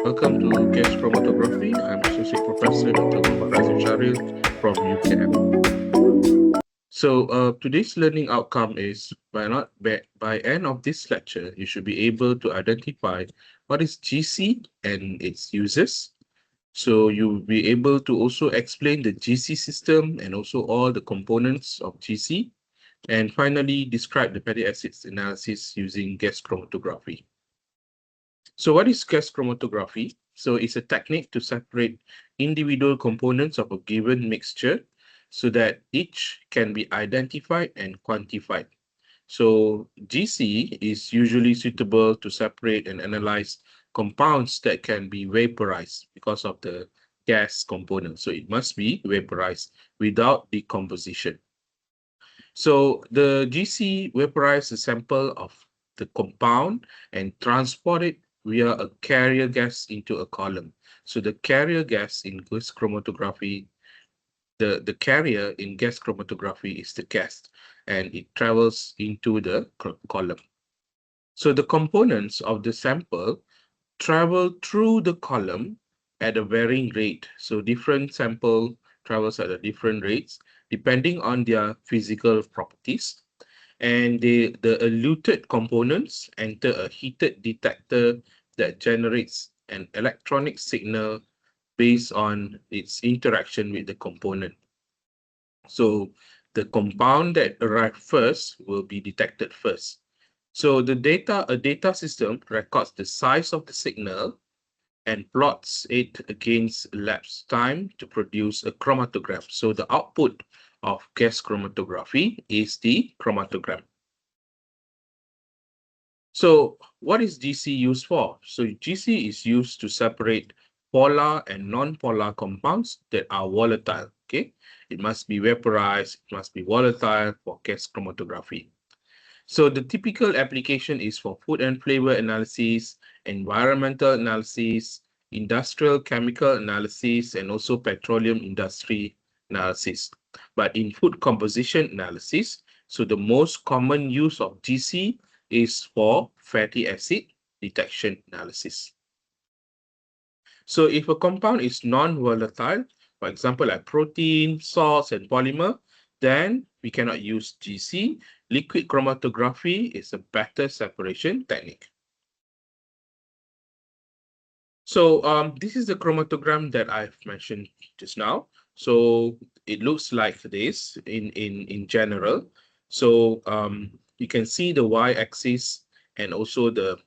Welcome to Gas Chromatography. I'm Associate Professor Dr. Muhammad Razif Sharil from UKM. Today's learning outcome is by end of this lecture, you should be able to identify what is GC and its uses. So you'll be able to also explain the GC system and also all the components of GC. And finally, describe the fatty acids analysis using gas chromatography. So what is gas chromatography? So it's a technique to separate individual components of a given mixture so that each can be identified and quantified. So GC is usually suitable to separate and analyze compounds that can be vaporized because of the gas component. So it must be vaporized without decomposition. So the GC vaporizes a sample of the compound and transport it via a carrier gas into a column. So the carrier gas in gas chromatography, the carrier in gas chromatography is the gas, and it travels into the column. So the components of the sample travel through the column at a varying rate. So different sample travels at a different rates depending on their physical properties. And the eluted components enter a heated detector that generates an electronic signal based on its interaction with the component. So the compound that arrived first will be detected first. So a data system records the size of the signal and plots it against elapsed time to produce a chromatogram. So the output of gas chromatography is the chromatogram. So what is GC used for? So GC is used to separate polar and non-polar compounds that are volatile. Okay, it must be vaporized, it must be volatile for gas chromatography. So the typical application is for food and flavor analysis, environmental analysis, industrial chemical analysis, and also petroleum industry analysis. But in food composition analysis, so the most common use of GC is for fatty acid detection analysis. So if a compound is non-volatile, for example, like protein, salts, and polymer, then we cannot use GC. Liquid chromatography is a better separation technique. So this is the chromatogram that I've mentioned just now. So it looks like this in general. So you can see the y-axis and also the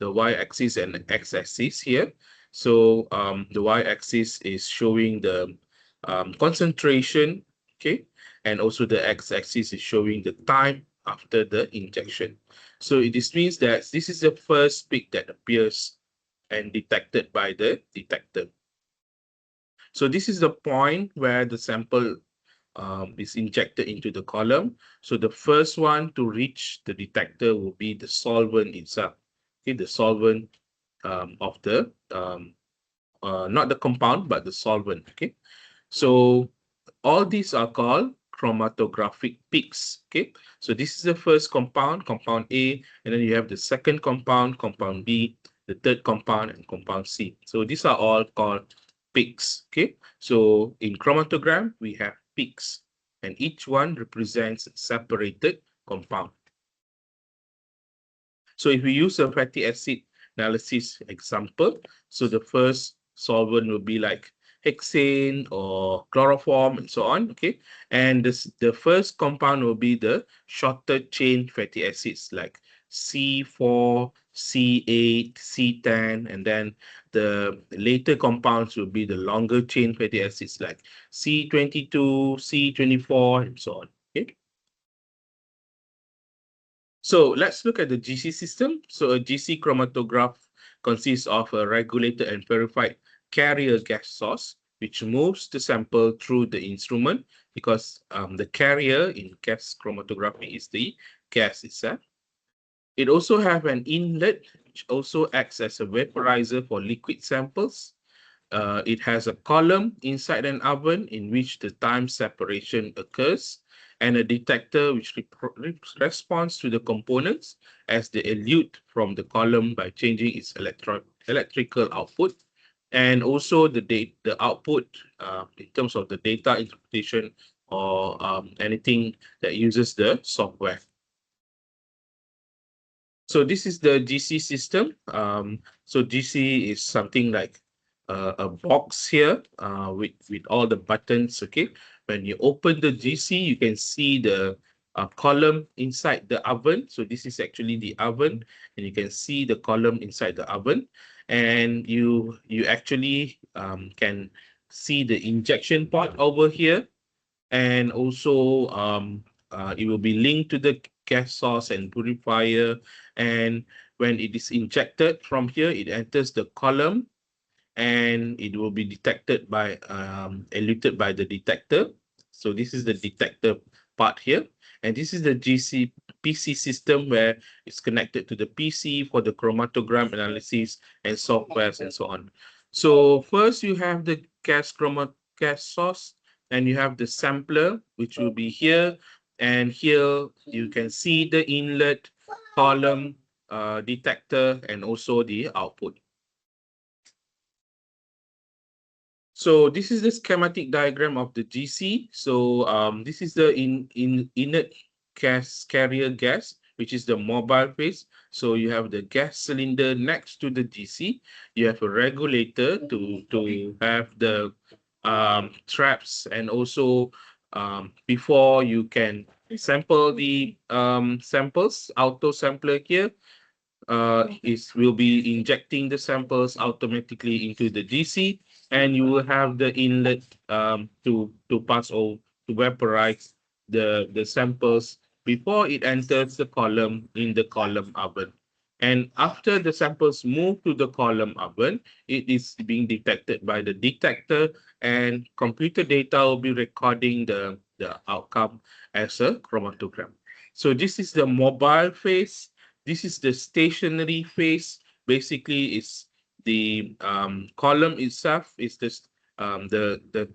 y-axis and x-axis here. So the y-axis is showing the concentration, okay, and also the x-axis is showing the time after the injection. So this means that this is the first peak that appears and detected by the detector. So this is the point where the sample is injected into the column. So the first one to reach the detector will be the solvent itself. Okay, the solvent of the not the compound but the solvent. Okay, so all these are called chromatographic peaks. Okay, so this is the first compound, compound A, and then you have the second compound, compound B, the third compound, and compound C. So these are all called peaks. Okay, so in chromatogram we have peaks, and each one represents a separated compound. So if we use a fatty acid analysis example, so the first solvent will be like hexane or chloroform and so on, okay? And the first compound will be the shorter chain fatty acids like C4, C8, C10, and then the later compounds will be the longer chain fatty acids like C22, C24, and so on, okay? So let's look at the GC system. So a GC chromatograph consists of a regulated and purified carrier gas source, which moves the sample through the instrument because the carrier in gas chromatography is the gas itself. It also has an inlet, which also acts as a vaporizer for liquid samples. It has a column inside an oven in which the time separation occurs, and a detector which responds to the components as they elute from the column by changing its electrical output, and also the output in terms of the data interpretation or anything that uses the software. So this is the GC system. So GC is something like a box here with all the buttons. Okay, when you open the GC, you can see the column inside the oven. So this is actually the oven, and you can see the column inside the oven, and you actually can see the injection port over here, and also it will be linked to the gas source and purifier. And when it is injected from here, it enters the column, and it will be detected by eluted by the detector. So this is the detector part here, and this is the GC PC system where it's connected to the PC for the chromatogram analysis and softwares and so on. So first you have the gas source, and you have the sampler, which will be here, and here you can see the inlet, column, detector, and also the output. So this is the schematic diagram of the GC. So this is the inert gas carrier gas, which is the mobile phase. So you have the gas cylinder next to the GC. You have a regulator to have the traps, and also before you can sample the samples, auto sampler here will be injecting the samples automatically into the GC, and you will have the inlet to pass or to vaporize the samples before it enters the column in the column oven. And after the samples move to the column oven, it is being detected by the detector, and computer data will be recording the outcome as a chromatogram. So this is the mobile phase. This is the stationary phase. Basically, it's the column itself is this the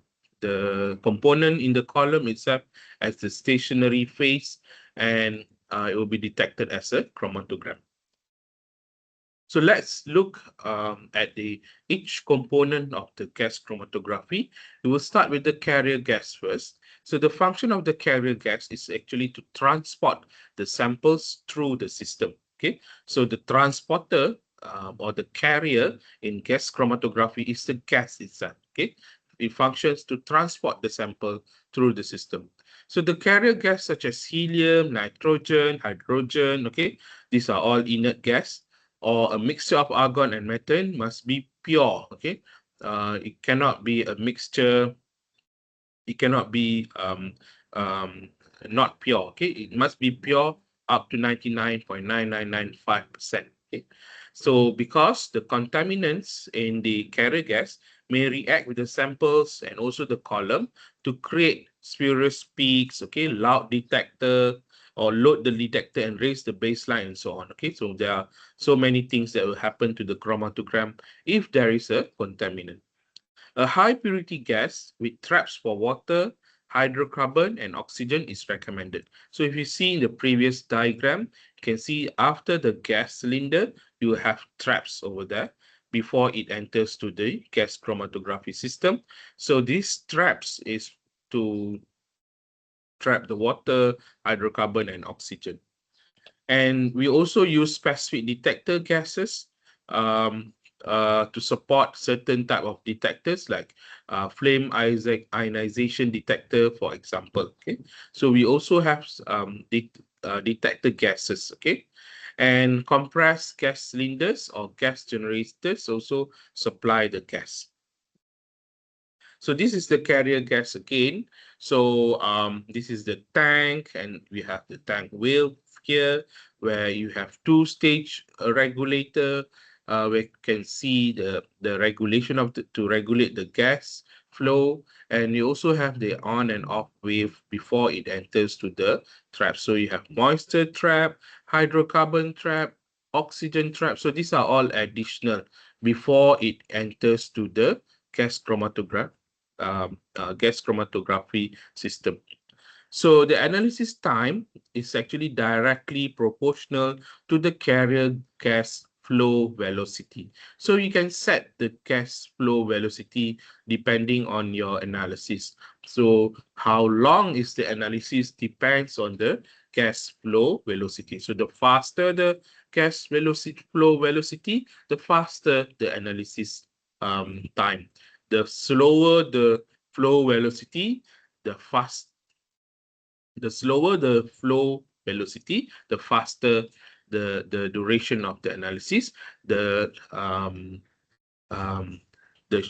component in the column itself as the stationary phase, and it will be detected as a chromatogram. So let's look at each component of the gas chromatography. We will start with the carrier gas first. So the function of the carrier gas is actually to transport the samples through the system. Okay, so the transporter or the carrier in gas chromatography is the gas itself. Okay, it functions to transport the sample through the system. So the carrier gas such as helium, nitrogen, hydrogen, okay, these are all inert gas, or a mixture of argon and methane must be pure. Okay, it cannot be a mixture. It cannot be um, not pure. Okay, it must be pure up to 99.9995%. Okay, so because the contaminants in the carrier gas may react with the samples and also the column to create spurious peaks, okay, loud detector, or load the detector and raise the baseline and so on. Okay, so there are so many things that will happen to the chromatogram if there is a contaminant. A high purity gas with traps for water, hydrocarbon, and oxygen is recommended. So if you see in the previous diagram, you can see after the gas cylinder, you have traps over there before it enters to the gas chromatography system. So these traps is to trap the water, hydrocarbon, and oxygen. And we also use specific detector gases um, to support certain type of detectors, like flame ionization detector, for example. Okay, so we also have detector gases. Okay, and compressed gas cylinders or gas generators also supply the gas. So this is the carrier gas again. So this is the tank, and we have the tank wheel here, where you have two-stage regulator, where you can see the regulation of to regulate the gas flow, and you also have the on and off wave before it enters to the trap. So you have moisture trap, hydrocarbon trap, oxygen trap. So these are all additional before it enters to the gas chromatograph gas chromatography system. So the analysis time is actually directly proportional to the carrier gas flow velocity. So you can set the gas flow velocity depending on your analysis. So how long is the analysis depends on the gas flow velocity. So the faster the gas velocity flow velocity, the faster the analysis time. The slower the flow velocity, the fast the slower the flow velocity, the faster the duration of the analysis. The um, the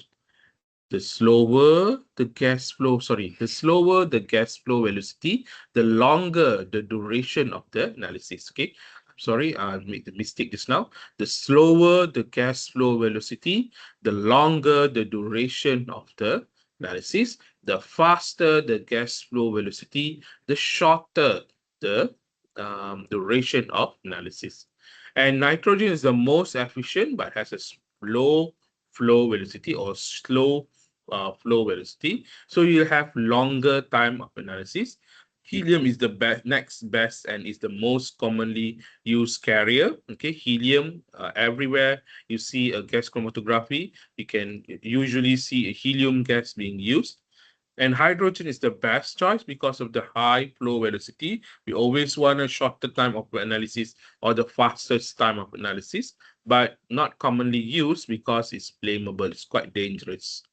the slower the gas flow, sorry, the slower the gas flow velocity, the longer the duration of the analysis. Okay, sorry, I made the mistake just now. The slower the gas flow velocity, the longer the duration of the analysis. The faster the gas flow velocity, the shorter the duration of analysis. And nitrogen is the most efficient but has a low flow velocity or slow flow velocity. So you have longer time of analysis. Helium is the next best and is the most commonly used carrier. Okay, helium everywhere you see a gas chromatography, you can usually see a helium gas being used. And hydrogen is the best choice because of the high flow velocity. We always want a shorter time of analysis or the fastest time of analysis, but not commonly used because it's flammable. It's quite dangerous.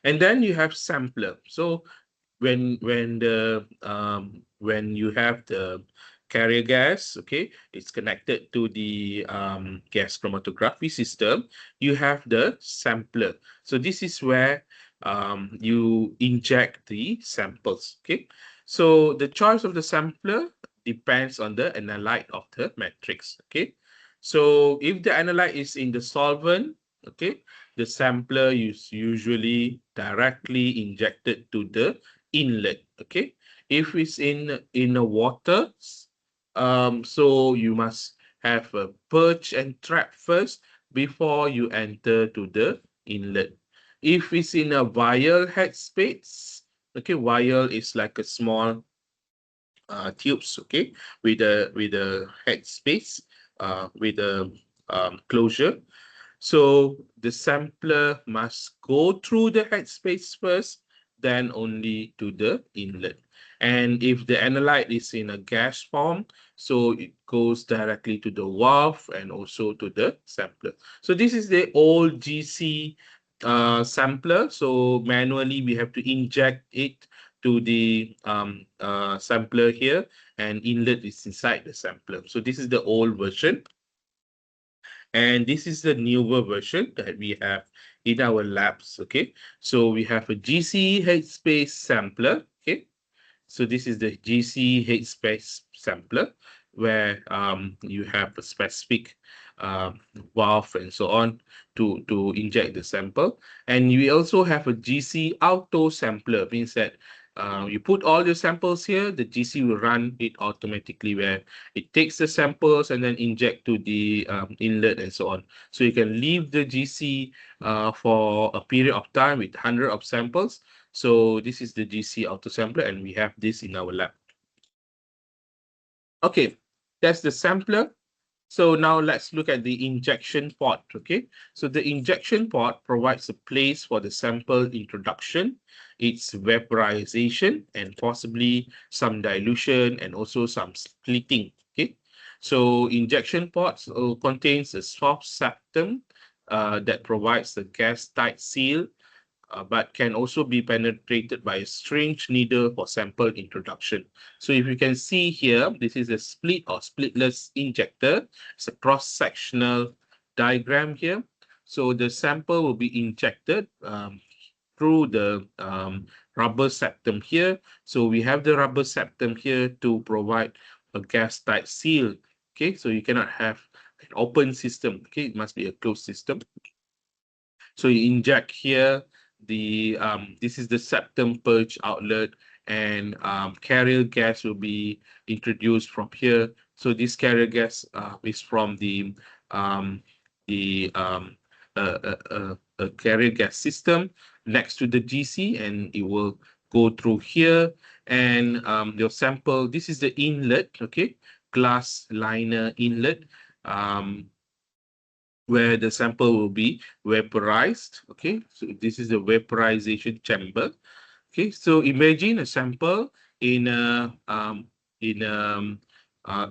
And then you have sampler. So when you have the carrier gas, okay, it's connected to the gas chromatography system, you have the sampler. So this is where you inject the samples. Okay, so the choice of the sampler depends on the analyte of the matrix. Okay, so if the analyte is in the solvent, okay, the sampler is usually directly injected to the inlet. Okay, if it's in a water, so you must have a purge and trap first before you enter to the inlet. If it's in a vial headspace, okay, vial is like a small tubes, okay, with a headspace, with a closure. So the sampler must go through the headspace first, then only to the inlet. And if the analyte is in a gas form, so it goes directly to the valve and also to the sampler. So this is the old GC sampler. So manually we have to inject it to the sampler here, and inlet is inside the sampler. So this is the old version. And this is the newer version that we have in our labs. Okay, so we have a GC headspace sampler. Okay, so this is the GC headspace sampler where you have a specific valve and so on to inject the sample. And we also have a GC auto sampler, means that you put all your samples here, the GC will run it automatically where it takes the samples and then inject to the inlet and so on. So you can leave the GC for a period of time with 100 of samples. So this is the GC auto sampler, and we have this in our lab. Okay, that's the sampler. So now let's look at the injection port. Okay, so the injection port provides a place for the sample introduction, its vaporization, and possibly some dilution and also some splitting. Okay, so injection ports contains a soft septum that provides the gas tight seal, but can also be penetrated by a strange needle for sample introduction. So if you can see here, this is a split or splitless injector. It's a cross-sectional diagram here. So the sample will be injected through the rubber septum here. So we have the rubber septum here to provide a gas-tight seal. Okay, so you cannot have an open system. Okay, it must be a closed system. So you inject here, the this is the septum purge outlet, and carrier gas will be introduced from here. So this carrier gas is from the a carrier gas system next to the GC, and it will go through here. And your sample, this is the inlet, okay, glass liner inlet. um, where the sample will be vaporized. Okay, so this is the vaporization chamber. Okay, so imagine a sample in a in a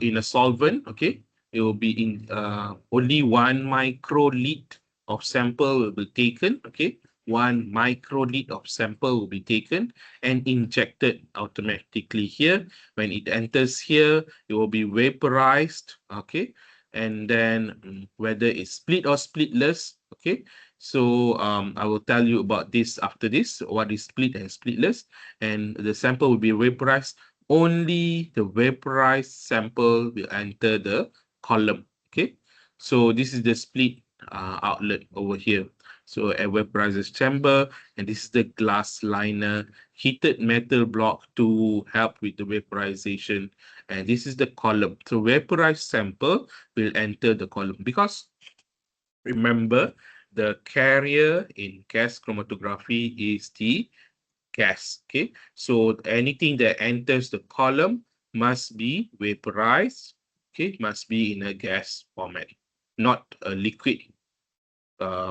in a solvent. Okay, it will be in only 1 microliter of sample will be taken. Okay, 1 microliter of sample will be taken and injected automatically here. When it enters here, it will be vaporized. Okay, and then whether it's split or splitless. Okay, so I will tell you about this after this, what is split and splitless, and the sample will be vaporized. Only the vaporized sample will enter the column. Okay, so this is the split outlet over here. So a vaporizer's chamber, and this is the glass liner, heated metal block to help with the vaporization, and this is the column. So vaporized sample will enter the column because remember, the carrier in gas chromatography is the gas. Okay, so anything that enters the column must be vaporized. Okay, must be in a gas format, not a liquid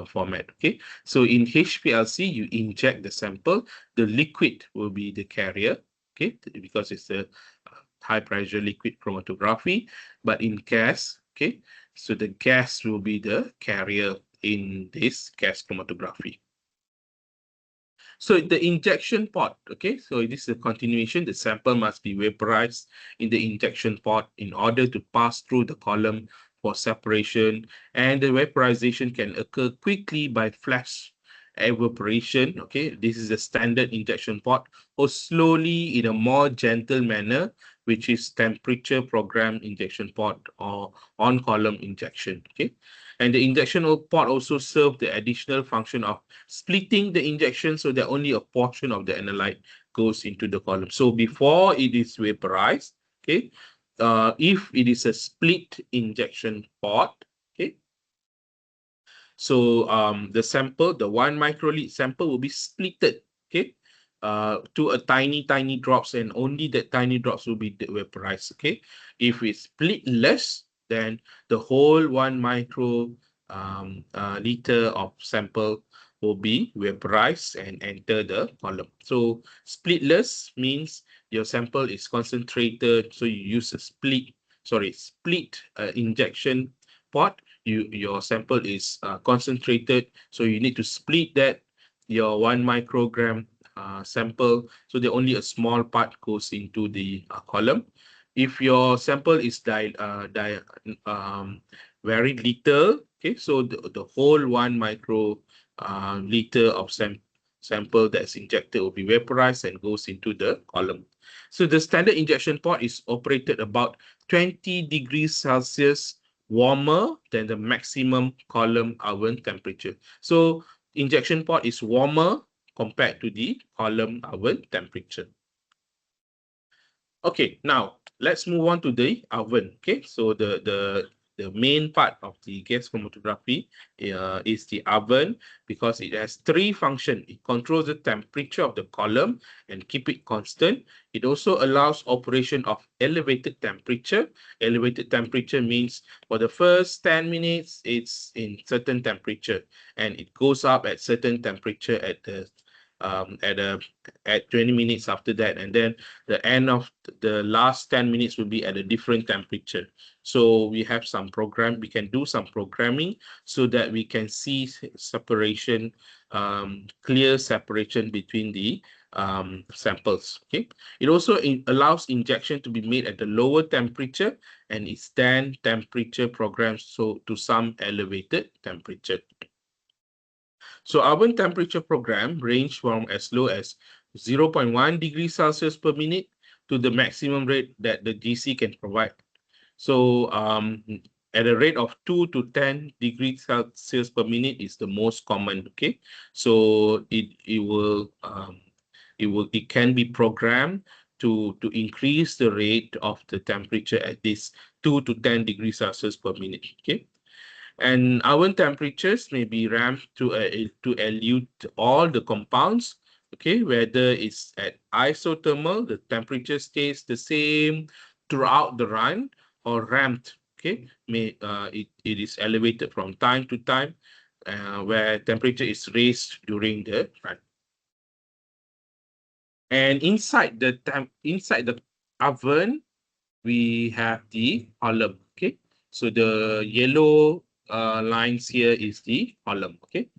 format. Okay, so in HPLC, you inject the sample, the liquid will be the carrier. Okay, because it's a high pressure liquid chromatography, but in gas, okay, so the gas will be the carrier in this gas chromatography. So the injection pot, okay, so this is a continuation. The sample must be vaporized in the injection pot in order to pass through the column for separation, and the vaporization can occur quickly by flash evaporation. Okay, this is a standard injection pot, or slowly in a more gentle manner, which is temperature programmed injection pot or on column injection. Okay, and the injection pot also serve the additional function of splitting the injection so that only a portion of the analyte goes into the column. So before it is vaporized, okay, if it is a split injection pot, okay, so the sample, the 1 microliter sample will be splitted, okay, to a tiny drops, and only that tiny drops will be vaporized. Okay, if it's split less, then the whole 1 micro liter of sample will be vaporized and enter the column. So splitless means your sample is concentrated, so you use a split injection pot. Your sample is concentrated, so you need to split that your 1 microgram sample, so that only a small part goes into the column. If your sample is very little, okay, so the whole 1 micro liter of sample that's injected will be vaporized and goes into the column. So the standard injection pot is operated about 20 degrees Celsius warmer than the maximum column oven temperature. So injection pot is warmer compared to the column oven temperature. Okay, now let's move on to the oven. Okay, so the main part of the gas chromatography is the oven, because it has three functions. It controls the temperature of the column and keep it constant. It also allows operation of elevated temperature. Elevated temperature means for the first 10 minutes, it's in certain temperature, and it goes up at certain temperature at the um, at a at 20 minutes after that, and then the end of the last 10 minutes will be at a different temperature. So we have some program, we can do some programming so that we can see separation, clear separation between the samples. Okay, it also allows injection to be made at a lower temperature, and it's then temperature programmed so to some elevated temperature. So oven temperature program range from as low as 0.1 degrees Celsius per minute to the maximum rate that the GC can provide. So at a rate of 2 to 10 degrees Celsius per minute is the most common. Okay, so it can be programmed to increase the rate of the temperature at this 2 to 10 degrees Celsius per minute. Okay. And oven temperatures may be ramped to elute all the compounds. Okay, whether it's at isothermal, the temperature stays the same throughout the run, or ramped. Okay, it is elevated from time to time, where temperature is raised during the run. And inside the oven, we have the column. Okay, so the yellow lines here is the column. Okay,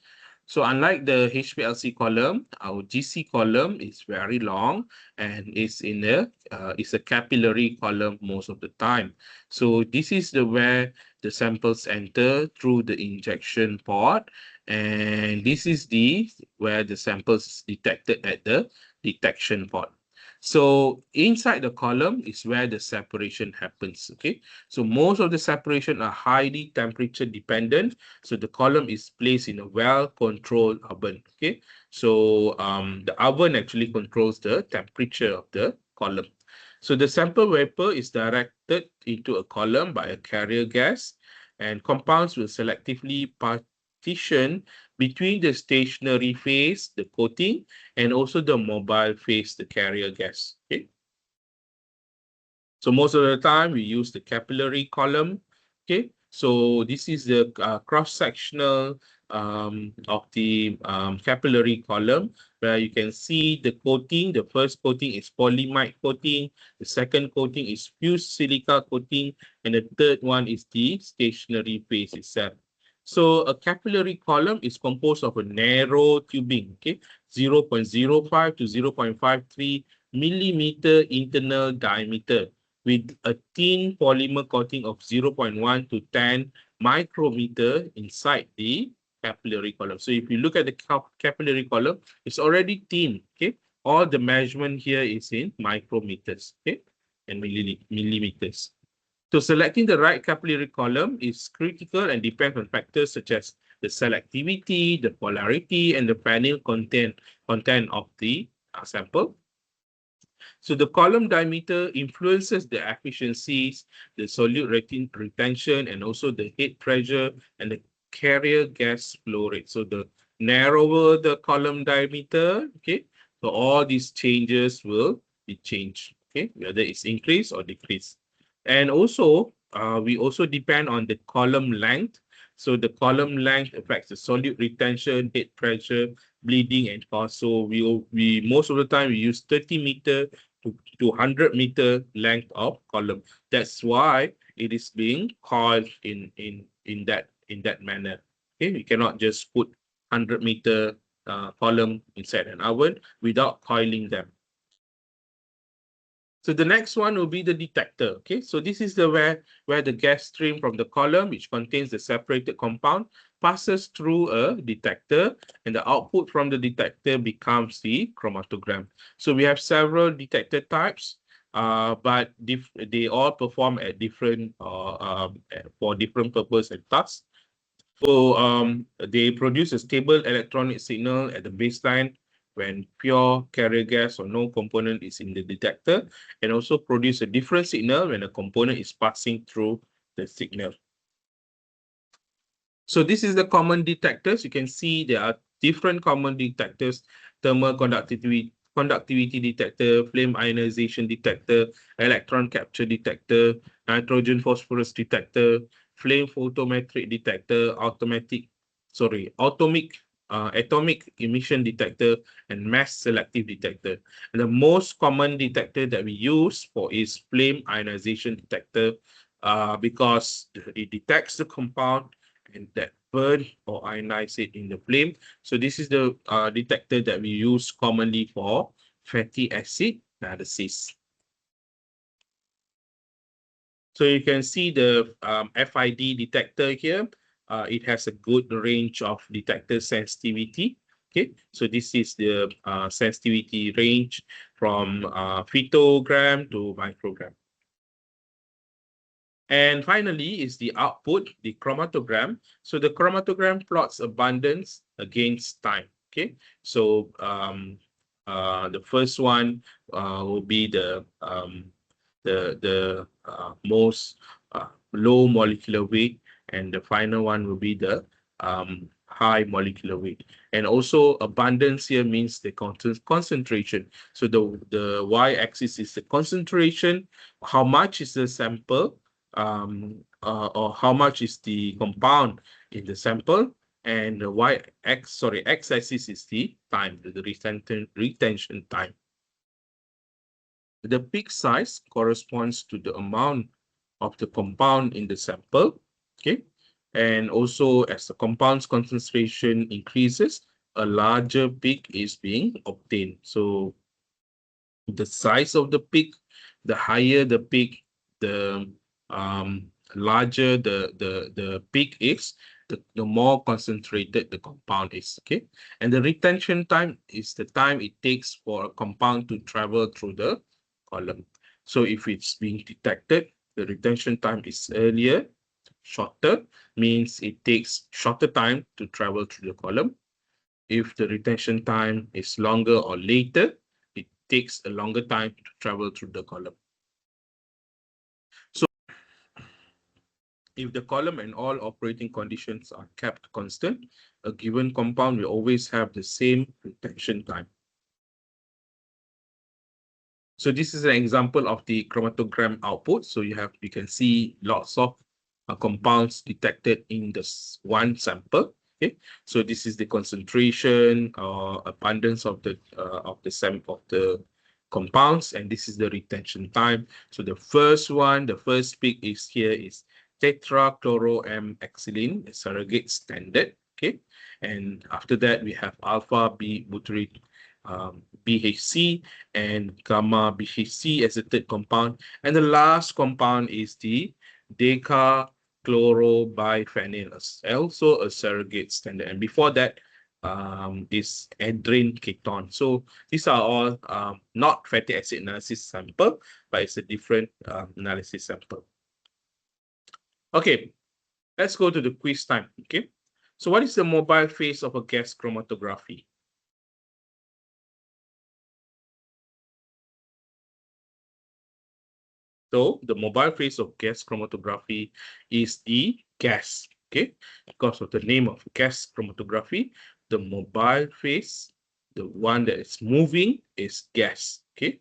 so unlike the HPLC column, our GC column is very long and is a capillary column most of the time. So this is where the samples enter through the injection port, and this is the where the samples detected at the detection port. So inside the column is where the separation happens. Okay, so most of the separation are highly temperature dependent. So the column is placed in a well-controlled oven. Okay, so the oven actually controls the temperature of the column. So the sample vapor is directed into a column by a carrier gas, and compounds will selectively partition between the stationary phase, the coating, and also the mobile phase, the carrier gas. Okay. So most of the time we use the capillary column. Okay, so this is the cross-sectional of the capillary column, where you can see the coating. The first coating is polyimide coating. The second coating is fused silica coating, and the third one is the stationary phase itself. So a capillary column is composed of a narrow tubing, okay, 0.05 to 0.53 millimeter internal diameter, with a thin polymer coating of 0.1 to 10 micrometer inside the capillary column. So if you look at the capillary column, it's already thin. Okay, all the measurement here is in micrometers, okay, and millimeters. So selecting the right capillary column is critical and depends on factors such as the selectivity, the polarity, and the panel content of the sample. So the column diameter influences the efficiencies, the solute retention, and also the head pressure and the carrier gas flow rate. So the narrower the column diameter, okay, so all these changes will be changed, okay, whether it's increase or decrease. And also, we also depend on the column length. So the column length affects the solute retention, head pressure, bleeding, and cost. So we most of the time we use 30-meter to 100-meter length of column. That's why it is being coiled in that manner. Okay, we cannot just put 100-meter column inside an oven without coiling them. So the next one will be the detector. Okay, so this is where the gas stream from the column, which contains the separated compound, passes through a detector, and the output from the detector becomes the chromatogram. So we have several detector types, but they all perform at different for different purpose and tasks. So they produce a stable electronic signal at the baseline when pure carrier gas or no component is in the detector, and also produce a different signal when a component is passing through the signal. So this is the common detectors. You can see there are different common detectors: thermal conductivity detector, flame ionization detector, electron capture detector, nitrogen phosphorus detector, flame photometric detector, atomic emission detector, and mass selective detector. And the most common detector that we use is flame ionization detector, because it detects the compound and that burn or ionize it in the flame. So this is the detector that we use commonly for fatty acid analysis. So you can see the FID detector here. It has a good range of detector sensitivity. Okay, so this is the sensitivity range from phytogram to microgram. And finally is the output, the chromatogram. So the chromatogram plots abundance against time. Okay, so the first one will be the most low molecular weight, and the final one will be the high molecular weight. And also abundance here means the concentration. So the y-axis is the concentration, how much is the sample or how much is the compound in the sample, and the x-axis is the time, the retention time. The peak size corresponds to the amount of the compound in the sample, okay? And also as the compound's concentration increases, a larger peak is being obtained. So the size of the peak, the higher the peak, the larger the peak is, the more concentrated the compound is, okay? And the retention time is the time it takes for a compound to travel through the column. So if it's being detected, the retention time is earlier, shorter, means it takes shorter time to travel through the column. If the retention time is longer or later, it takes a longer time to travel through the column. So if the column and all operating conditions are kept constant, a given compound will always have the same retention time. So this is an example of the chromatogram output. So you can see lots of compounds detected in this one sample. Okay, so this is the concentration or abundance of the sample of the compounds, and this is the retention time. So the first peak is here is tetrachloroamethylene, the surrogate standard. Okay, and after that we have alpha B butyrate BHC and gamma BHC as the third compound. And the last compound is the decachlorobiphenyl, also a surrogate standard. And before that is adrene ketone. So these are all not fatty acid analysis sample, but it's a different analysis sample. Okay, let's go to the quiz time. Okay, so what is the mobile phase of a gas chromatography? So the mobile phase of gas chromatography is the gas, okay? Because of the name of gas chromatography, the mobile phase, the one that is moving, is gas, okay?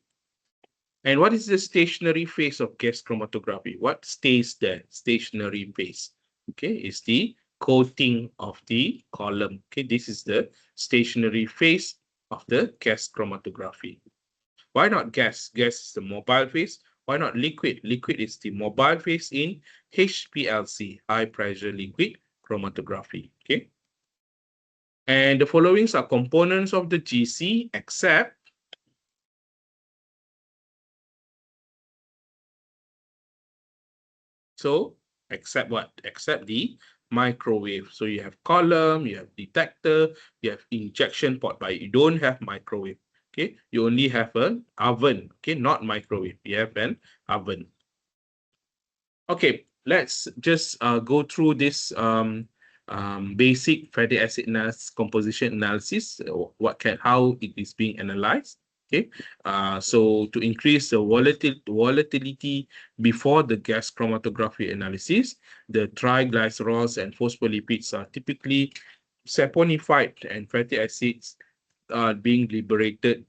And what is the stationary phase of gas chromatography? What stays there? Stationary phase, okay, is the coating of the column, okay? This is the stationary phase of the gas chromatography. Why not gas? Gas is the mobile phase. Why not liquid? Liquid is the mobile phase in HPLC, high pressure liquid chromatography. Okay. And the followings are components of the GC except except what? Except the microwave. So you have column, you have detector, you have injection port, but you don't have microwave. Okay, you only have an oven. Okay, not microwave. You have an oven. Okay, let's just go through this basic fatty acid analysis, composition analysis, how it is being analyzed. Okay, so to increase the volatility before the gas chromatography analysis, the triglycerols and phospholipids are typically saponified and fatty acids are being liberated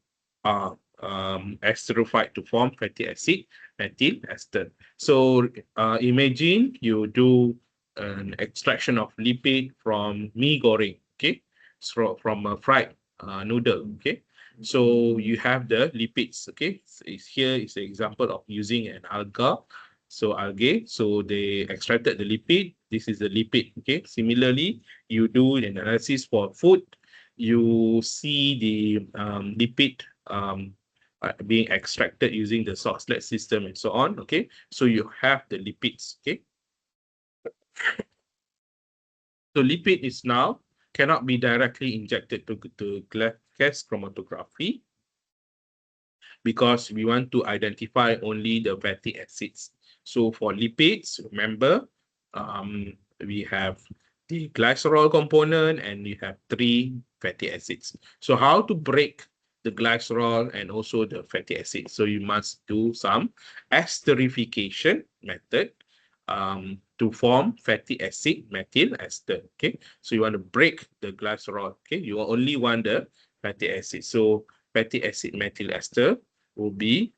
esterified to form fatty acid, methyl ester. So imagine you do an extraction of lipid from mee goreng, okay? So from a fried noodle, okay? So you have the lipids, okay? So here is an example of using an algae. So they extracted the lipid. This is the lipid, okay? Similarly, you do an analysis for food. You see the lipid being extracted using the Soxhlet system and so on. Okay, so you have the lipids. Okay, so lipid is now cannot be directly injected to gas chromatography because we want to identify only the fatty acids. So for lipids, remember, we have the glycerol component and we have 3 fatty acids. So how to break the glycerol and also the fatty acids? So you must do some esterification method to form fatty acid methyl ester. Okay, so you want to break the glycerol. Okay, you only want the fatty acid. So fatty acid methyl ester will be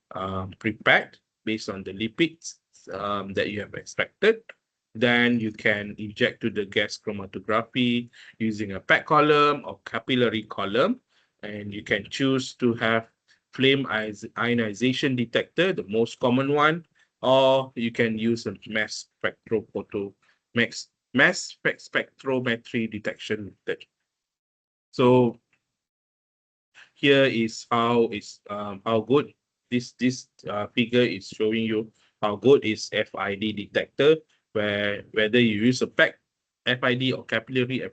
prepared based on the lipids that you have extracted. then you can inject to the gas chromatography using a pack column or capillary column. And you can choose to have flame ionization detector, the most common one, or you can use a mass spectrometry detection method. So here is how good this figure is showing you how good is FID detector, where whether you use a pack FID or capillary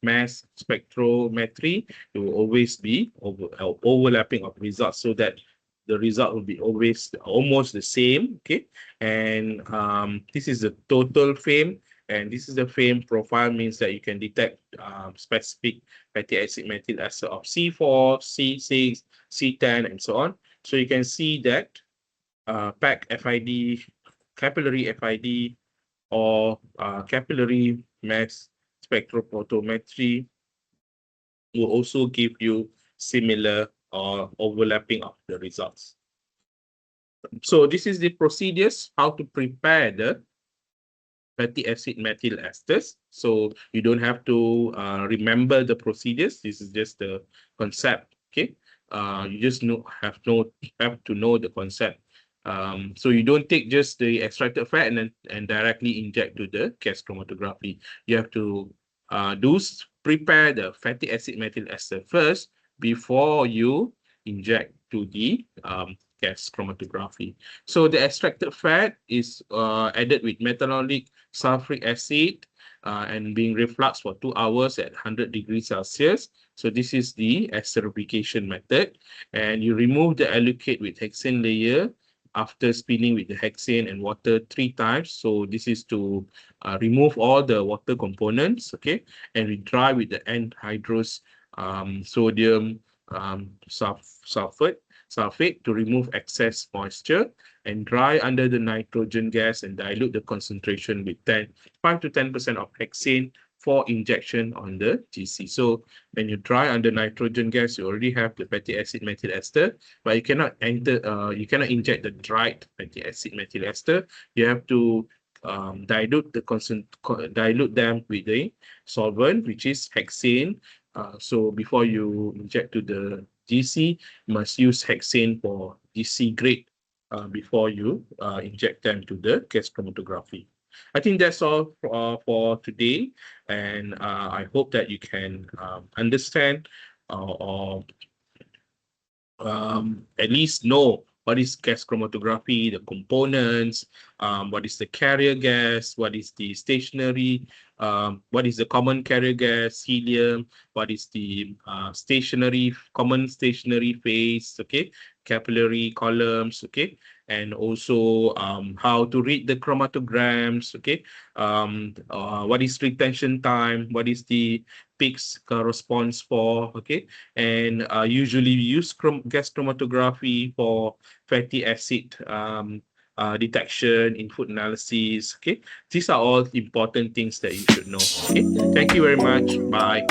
mass spectrometry, it will always be overlapping of results, so that the result will be always almost the same. Okay, and this is the total fame, and this is the fame profile, means that you can detect specific fatty acid methyl ester of C4, C6, C10, and so on. So you can see that pack FID, capillary FID, or capillary mass spectrophotometry will also give you similar or overlapping of the results. So this is the procedures how to prepare the fatty acid methyl esters. So you don't have to remember the procedures. This is just the concept. Okay, you just have to know the concept. So you don't take just the extracted fat and directly inject to the gas chromatography. You have to prepare the fatty acid methyl ester first before you inject to the gas chromatography. So the extracted fat is added with methanolic sulfuric acid and being refluxed for 2 hours at 100 degrees Celsius. So this is the esterification method. And you remove the alucate with hexane layer after spinning with the hexane and water 3 times. So this is to remove all the water components, okay? And we dry with the anhydrous sodium sulfate to remove excess moisture, and dry under the nitrogen gas and dilute the concentration with 5 to 10% of hexane for injection on the GC. So when you dry under nitrogen gas, you already have the fatty acid methyl ester, but you cannot inject the dried fatty acid methyl ester. You have to dilute them with a solvent, which is hexane. So before you inject to the GC, you must use hexane for GC grade before you inject them to the gas chromatography. I think that's all for today, and I hope that you can understand or at least know what is gas chromatography, the components, what is the carrier gas, what is the stationary, what is the common carrier gas, helium, what is the common stationary phase, okay, capillary columns, okay, and also how to read the chromatograms, okay, what is retention time, what is the peaks corresponds for, okay, and usually we use gas chromatography for fatty acid detection in food analysis. Okay, these are all important things that you should know. Okay, thank you very much. Bye.